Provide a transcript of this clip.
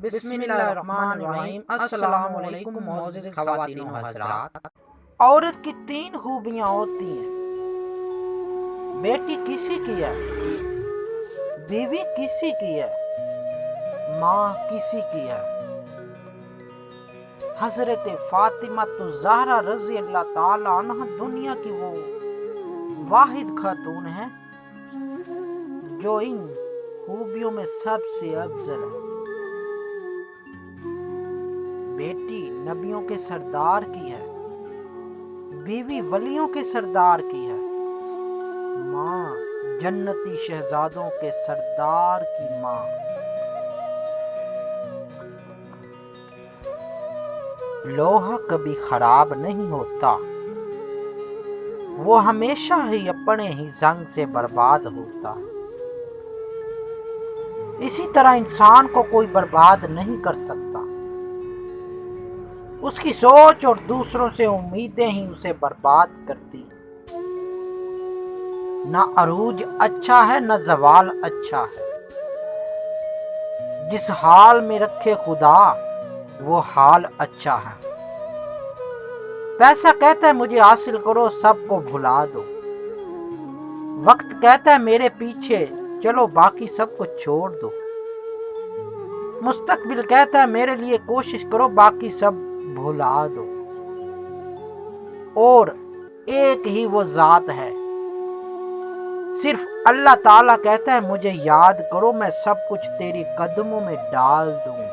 بسم اللہ الرحمن الرحیم۔ السلام علیکم معزز خواتین و حضرات۔ عورت کی 3 خوبیاں ہوتی ہیں۔ بیٹی کسی کی ہے، بیوی کسی کی ہے، ماں کسی کی ہے۔ حضرت فاطمہ الزہرا رضی اللہ تعالی عنہ دنیا کی وہ واحد خاتون ہے جو ان خوبیوں میں سب سے افضل ہے۔ بیٹی نبیوں کے سردار کی ہے، بیوی ولیوں کے سردار کی ہے، ماں جنتی شہزادوں کے سردار کی ماں۔ لوہا کبھی خراب نہیں ہوتا، وہ ہمیشہ ہی اپنے ہی زنگ سے برباد ہوتا ہے۔ اسی طرح انسان کو کوئی برباد نہیں کر سکتا، اس کی سوچ اور دوسروں سے امیدیں ہی اسے برباد کرتی۔ نہ عروج اچھا ہے نہ زوال اچھا ہے، جس حال میں رکھے خدا وہ حال اچھا ہے۔ پیسہ کہتا ہے مجھے حاصل کرو سب کو بھلا دو، وقت کہتا ہے میرے پیچھے چلو باقی سب کو چھوڑ دو، مستقبل کہتا ہے میرے لیے کوشش کرو باقی سب بھلا دو، اور ایک ہی وہ ذات ہے، صرف اللہ تعالیٰ کہتا ہے مجھے یاد کرو میں سب کچھ تیری قدموں میں ڈال دوں گا۔